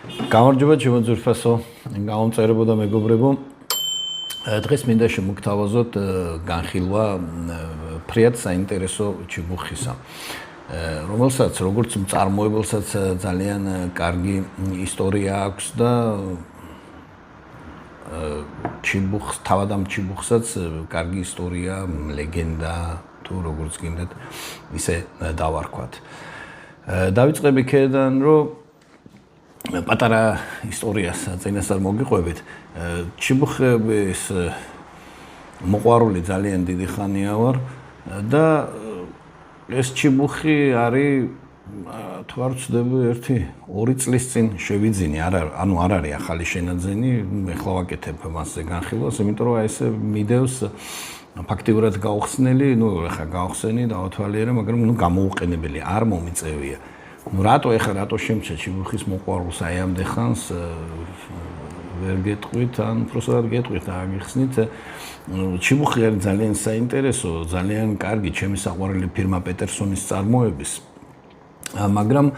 გამარჯობა ჩემო ძვირფასო გამომწერებო და მეგობრებო. დღეს მინდა შემოგთავაზოთ განხილვა ფრიად საინტერესო ჩიბუხისა, რომელსაც როგორც მწარმოებელსაც ძალიან კარგი ისტორია აქვს და ჩიბუხს, თავად ამ ჩიბუხსაც კარგი ისტორია, ლეგენდა თუ როგორც გინდათ ისე დავარქვათ. დავიწყებ იქედან, რომ პატარა ისტორიას წინასწარ მოგიყვებით. ჩიბუხების მოყვარული ძალიან დიდი ხანია ვარ და ეს ჩიბუხი არის თუ არ ვცდები 1-2 წლის წინ შევიძინე, არ არის ახალი შენაძენი, ეხლა ვაკეთებ მასზე განხილვას, იმიტომ რომ ესე მიდევს ფაქტიურად გაუხსნელი, ეხლა გავხსენი, დავათვალიერე, მაგრამ გამოუყენებელი არ მომიწევია. რატო შემჩა ჩიბუხის მოყვარულს აი ამდე ხანს ვერ გეტყვით, ან უბრალოდ გეტყვით და აგიხსნით. ჩიბუხი არის ძალიან საინტერესო, ძალიან კარგი, ჩემი საყვარელი ფირმა პეტერსონის წარმოების. მაგრამ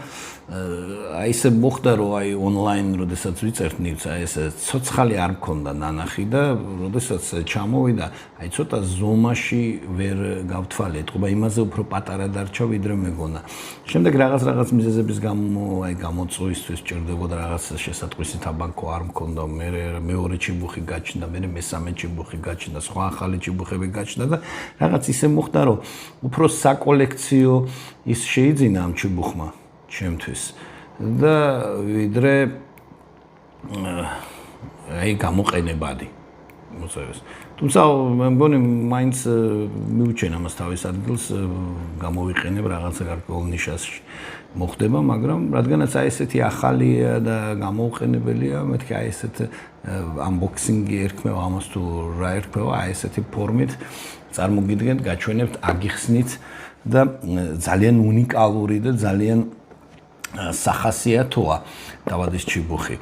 აი ესე მოხდა, რომ აი ონლაინ როდესაც ვიწერთ ნივთს, აი ესე ცოცხალი არ მქონდა ნანახი და როდესაც ჩამოვიდა, აი ცოტა ზომაში ვერ გავთვალე, ეთყობა იმაზე უფრო პატარა დარჩა ვიდრე მეგონა. შემდეგ რაღაც მიზეზების გამო აი გამოწვევისთვის ჭირდებოდა რაღაც შესატყვისი თაბანქო არ მქონდა, მეორე ჩიბუხი გაჩნდა, მესამე ჩიბუხი გაჩნდა, სხვა ახალი ჩიბუხები გაჩნდა და რაღაც ისე მოხდა, რომ უფრო საკოლექციო ის შეიძინა ამ ჩიბუხმა ჩემთვის და ვიდრე აი გამოყენებადი მოწევს. თუმცა მე მგონი მაინც მიუჩენ ამას თავის ადგილს, გამოვიყენებ რაღაცა გარკვეულ ნიშაში მოხდება, მაგრამ რადგანაც აი ესეთი ახალია და გამოუყენებელია, მეთქი აი ესეთ unboxing-ი ერქმევა ამას თუ რა ერქმევა, აი ესეთი ფორმით წარმოგიდგენთ, გაჩვენებთ, აგიხსნით და ძალიან უნიკალური და ძალიან სახასიათოა დავადის ჩიბუხი.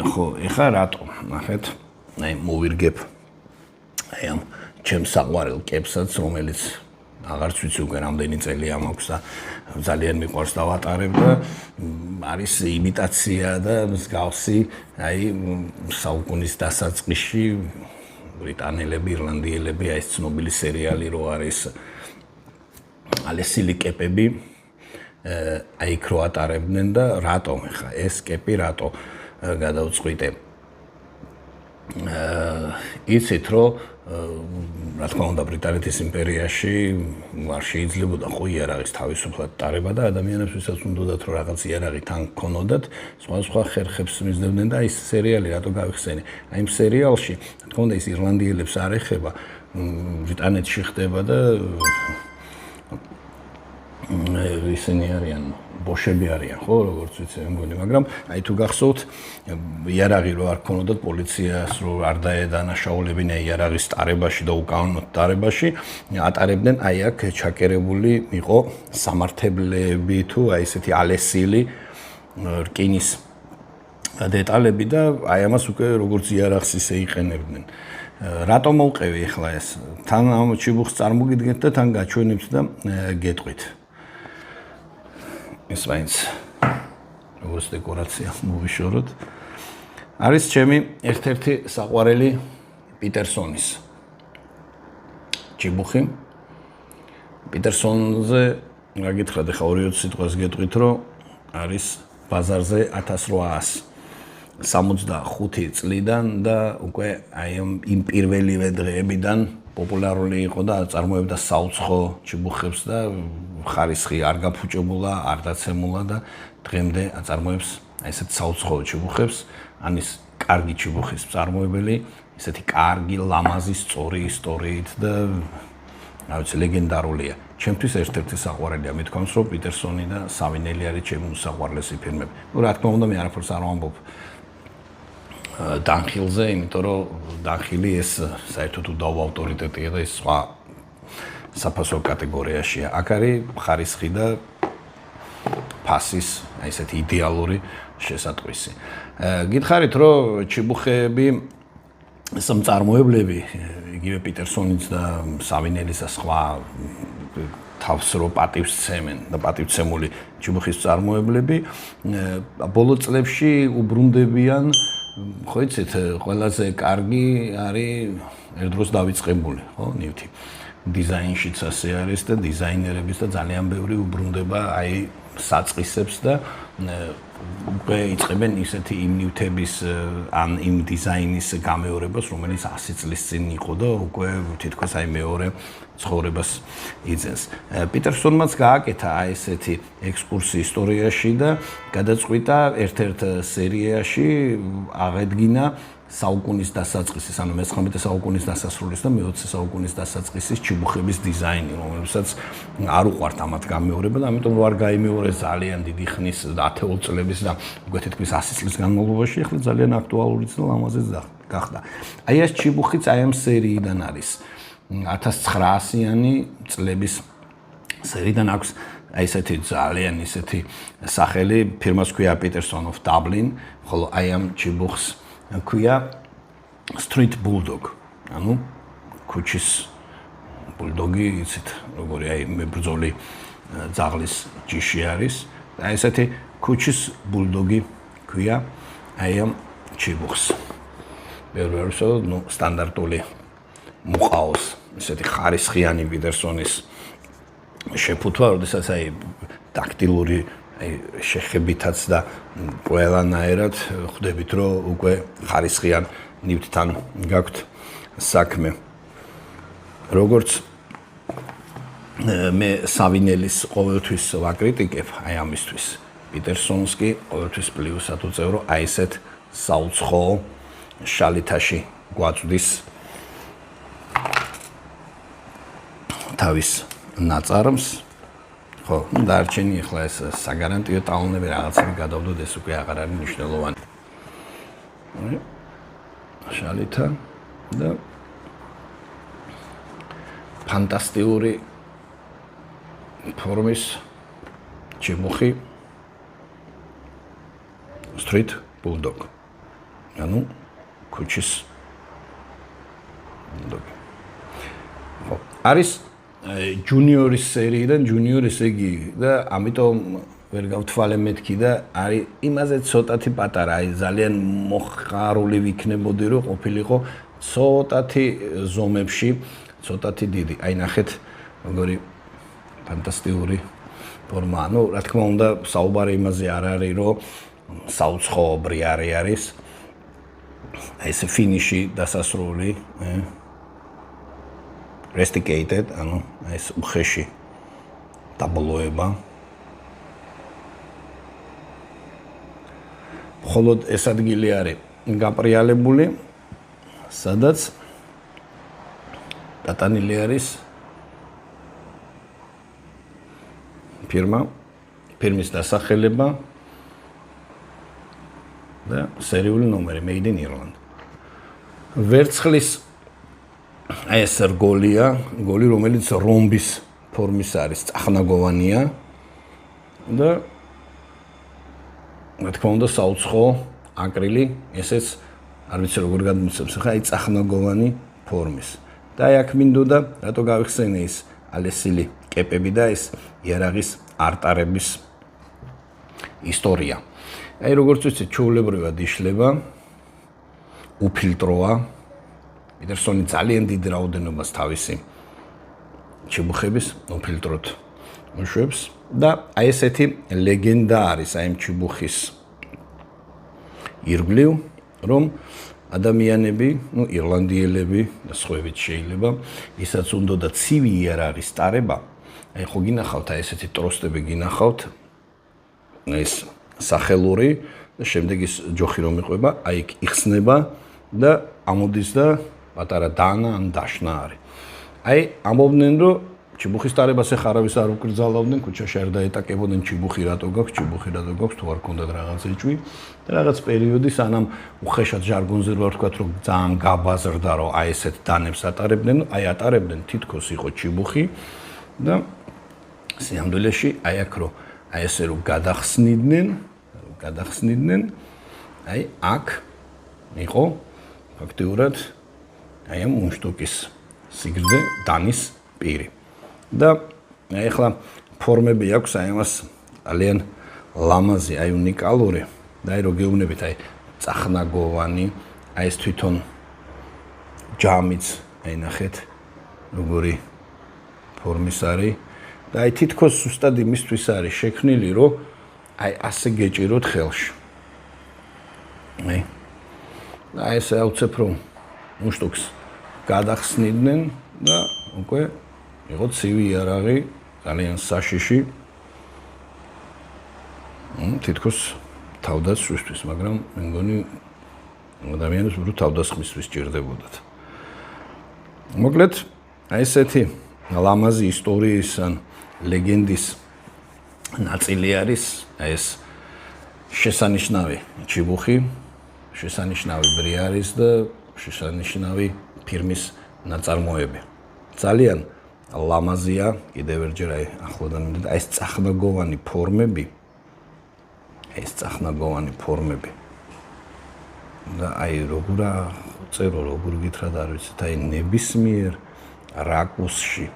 ხო, ეხლა რატო? ნახეთ, აი მოვირგებ აი ამ ჩემს საყვარელ კეპსაც, რომელიც აღარც ვიცი უკვე რამდენი წელია მაქვს და ძალიან მიყვარს დავატარებ და არის იმიტაცია და მსგავსი აი საუკუნის დასაწყისში ბრიტანელები, ირლანდიელები აი ეს ცნობილი სერიალი რო არის ალესილი კეპები აი იქ რო ატარებდნენ და რატომ ხა ეს კეპი რატო გადავწყვიტე იცით რომ რა თქმა უნდა ბრიტანეთის იმპერიაში არ შეიძლებოდა ხო იარაღის თავისუფლად ტარება და ადამიანებს ვისაც უნდათ რომ რაღაც იარაღი თან ქონოდათ სხვა ხერხებს მისდევდნენ და ის სერიალი რატო გავიხსენე აი იმ სერიალში რა თქმა უნდა ის ირლანდიელებს არ ეხება ბრიტანეთში ხდება და ისინი არიან ბოშები არიან ხო როგორც ვიცი მე მგონი მაგრამ აი თუ გახსოვთ იარაღი რო არ ქონოდათ პოლიციას რო არ დაედანაშაულებინა იარაღის ტარებაში და უკანონოდ ტარებაში ატარებდნენ აი აქ ჩაკერებული იყო სამართებლები თუ აი ესეთი ალესილი რკინის დეტალები და აი ამას უკვე როგორც იარაღს ისე იყენებდნენ რატომ მოვყევი ახლა ეს თან ამ ჩიბუხს წარმოგიდგენთ და თან გაჩვენებთ და გეტყვით ეს მაინც როგორც დეკორაცია მოვიშოროთ არის ჩემი ერთ-ერთი საყვარელი პიტერსონის ჩიბუხი პიტერსონზე რა გითხრათ ახლა 2-20 სიტყვას გეტყვით რომ არის ბაზარზე 1865 წლიდან და უკვე აი იმ პირველივე დღეებიდან პოპულარული იყო და წარმოებდა საუცხო ჩიბუხებს და ხარისხი არ გაფუჭებულა, არ დაცემულა და დღემდე აწარმოებს ესეთ საუცხო ჩიბუხებს, ანის კარგი ჩიბუხის მწარმოებელი, ესეთი კარგი ლამაზი სწორი ისტორიით და რა ვიცი ლეგენდარულია. ჩემთვის ერთ-ერთი საყვარელია, მithქვამს რომ პიტერსონი და სავინელი არის ჩემი უსაყვარლესი ფილმები. რა თქმა უნდა მე არაფერს არ ვამბობ დანხილზე, იმიტომ რომ დანხილი ეს საერთოდ უდავო ავტორიტეტია და ის სხვა საფასო კატეგორიაშია. აქ არის ხარისხი და ფასის ესეთი იდეალური შესატყვისი. გითხარით რომ ჩიბუხები სამწარმოებლები იგივე პიტერსონის და სავინელის და სხვა თავს რო პატივს ცემენ და პატივცემული ჩიბუხის წარმოებლები ბოლო წლებში უბრუნდებიან ხო იცით ყველაზე კარგი არის ერთდროს დავიწყებული ხო ნივთი დიზაინშიც ასე არის და დიზაინერების და ძალიან ბევრი უბრუნდება აი საწყისებს და უკვე იწყებენ ისეთი იმ ნივთების ან იმ დიზაინის გამეორებას რომელიც 100 წლის წინ იყო და უკვე თითქოს აი მეორე ცხოვრებას იძენს. პიტერსონმაც გააკეთა აი ესეთი ექსკურსი ისტორიაში და გადაწყვიტა ერთ-ერთ სერიაში აღედგინა საუკუნის დასაწყისის, ანუ მე-19 საუკუნის დასასრულის და მე-20 საუკუნის დასაწყისის ჩიბუხების დიზაინი, რომელსაც არ უყვართ ამათ გამეორება და ამიტომ არ გაიმეორეს ძალიან დიდი ხნის 10 წლების და უკვე თითქმის 100 წლის განმავლობაში, ახლა ძალიან აქტუალურიც და ლამაზიც გახდა. აი ეს ჩიბუხიც აი ამ სერიიდან არის. 1900-იანი წლების სერიიდან აქვს აი ესეთი ძალიან ისეთი სახელი, ფირმას ქვია Peterson of Dublin, ხოლო აი ამ ჩიბუხს ქვია Street Bulldog, ანუ ქუჩის ბულდოგი, იცით, როგორი აი მებრძოლი ძაღლის ჯიში არის. აი ესეთი ქუჩის ბულდოგი ქვია აი ამ ჩიბუხს. ბევრსო, ნუ სტანდარტული მუყაოს, ესეთი ხარისხიანი Peterson-ის შეფუთვა, როდესაც აი ტაქტილური შეხებითაც და ყველანაირად ხვდებით, რომ უკვე ხარისხიან ნივთთან გაქვთ საქმე. როგორც მე სავინელის ყოველთვის ვაკრიტიკებ აი ამისთვის. პიტერსონს კი ყოველთვის პლუსად უწევ, რომ აი ესეთ საუცხოო შალითაში გვაწვდის თავის ნაწარმს. ხო, დარჩენი ახლა ეს საგარანტიო ტალონები რაღაცები გადავდოთ, ეს უკვე აღარ არის მნიშვნელოვანი. შალითა და ფანტასტიკური ფორმის ჩიბუხი Street Bulldog. ანუ ქუჩის ბულდოგი. ხო, არის ჯუნიორის სერიიდან ჯუნიორი ესე იგი და ამიტომ ვერ გავთვალე მეთქი და არის იმაზე ცოტათი პატარა, აი ძალიან მოხარული ვიქნებოდი რომ ყოფილიყო ცოტათი ზომებში, ცოტათი დიდი. აი ნახეთ როგორი ფანტასტიკური ფორმა. ნუ რა თქმა უნდა საუბარი იმაზე არ არის რომ საუცხოო ბრიარი არის. აი ეს ფინიში დასასრული, Resticated, ანუ ეს უხეში დაბლოება. მხოლოდ ეს ადგილი არის გაპრიალებული, სადაც დატანილი არის ფირმის დასახელება და სერიული ნომერი Made in Ireland. ვერცხლის აი ეს რგოლია, რგოლი რომელიც რომბის ფორმის არის, წახნაგოვანია და რა თქმა უნდა საუცხოო აკრილი, ესეც არ ვიცი როგორ გადმოცემს, ხა აი წახნაგოვანი ფორმის. და აი აქ მინდოდა რატო გავიხსენე ის ალესილი კეპები და ეს იარაღის არტარების ისტორია. აი როგორც ვიცით, ჩვეულებრივად იშლება, უფილტროა. პიტერსონი ძალიან დიდ რაოდენობას თავისი ჩიბუხების უფილტროთ უშვებს და აი ესეთი ლეგენდა არის აი ამ ჩიბუხის ირგვლივ, რომ ადამიანები, ნუ ირლანდიელები და სხვაებიც შეიძლება, ისაც უნდა ცივი იარაღის ტარება, აი ხო გინახავთ აი ესეთი ტროსტები გინახავთ, ეს სახელური და შემდეგ ის ჯოხი რომ იყვება, აი იქ იხსნება და ამოდის და პატარა დანა ან დაშნა არის. აი ამბობდნენ რომ ჩიბუხის ტარებას ახ არავის არ უკრძალავდნენ, ქუჩაში არ დაეტაკებოდნენ ჩიბუხი რატო გაქვს, თუ არ ქონდათ რაღაც ეჭვი და რაღაც პერიოდი სანამ უხეშად ჟარგონზე რო ვთქვათ რომ ძალიან გაბაზრდა რომ აი ესეთ დანებს ატარებდნენ, აი ატარებდნენ თითქოს იყო ჩიბუხი და სიამდვილეში აი აქ რომ აი ესე რომ გადახსნიდნენ, აი აქ იყო ფაქტიურად აი ამ მუნშტუკის სიგრძე დანის პირი. და აი ახლა ფორმები აქვს აი ამას ძალიან ლამაზი, აი უნიკალური და აი რო გეუბნებით აი წახნაგოვანი, აი ეს თვითონ ჯამიც, აი ნახეთ როგორი ფორმის არის და აი თითქოს ზუსტად იმისთვის არის შექმნილი, რომ აი ასე გეჭიროთ ხელში. აი ეს აუცებ რომ მუშტუქს გადახსნიდნენ და უკვე იყო ცივი იარაღი, ძალიან საშიში. თითქოს თავდასხმისთვის, მაგრამ მე მგონი ადამიანებს უფრო თავდასხმისთვის ჭირდებოდათ. მოკლედ, აი ესეთი ლამაზი ისტორიის ან ლეგენდის ნაწილი არის ეს შესანიშნავი ჩიბუხი, შესანიშნავი ბრიარის და შესანიშნავი ფირმის ნაწარმოები. ძალიან ლამაზია, კიდევ ერჯერ აი ახლოდან მინდა ეს წახნაგოვანი ფორმები. და აი როგორ წერო, როგორ გითხრათ არ ვიცით, აი ნებისმიერ რაკურსში,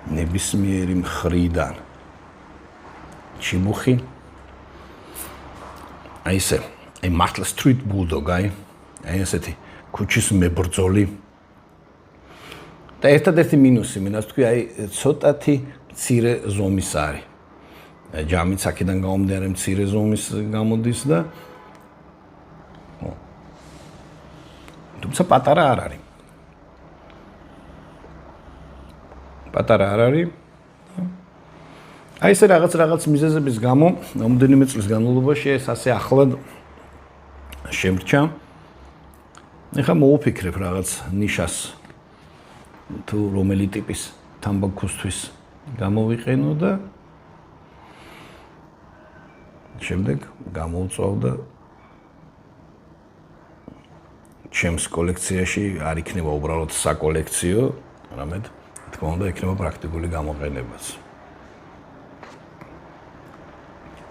ნებისმიერი მხრიდან ჩიბუხი აი ესე, აი მართლა street bulldog, აი ესეთი ქუჩის მებრძოლი. და ერთადერთი მინუსი, მინდა თქვი, აი ცოტათი მცირე ზომის არის. ჯამიც აქედან გამომდინარე მცირე ზომის გამოდის და თუმცა პატარა არ არის. აი ესე რაღაც მიზეზების გამო მომდენიმე წლის განმავლობაში ეს ასე ახლად შემრჩა. ეხლა მოვუფიქრებ რაღაც ნიშას თუ რომელი ტიპის თამბაქოსთვის გამოვიყენო და შემდეგ გამოვწვავ და ჩემს კოლექციაში არ იქნება უბრალოდ საკოლექციო, არამედ თქმა უნდა იქნება პრაქტიკული გამოყენებაც.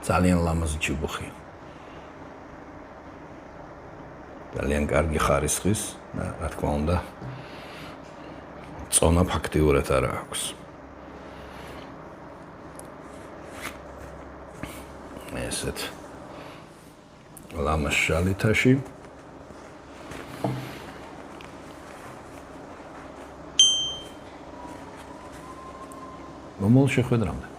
ძალიან ლამაზი ჩიბუხი. ძალიან კარგი ხარისხის და რა თქმა უნდა წონა ფაქტიურად არ აქვს. ესეთ ლამაზ შალითაში მომავალ შეხვედრამდე.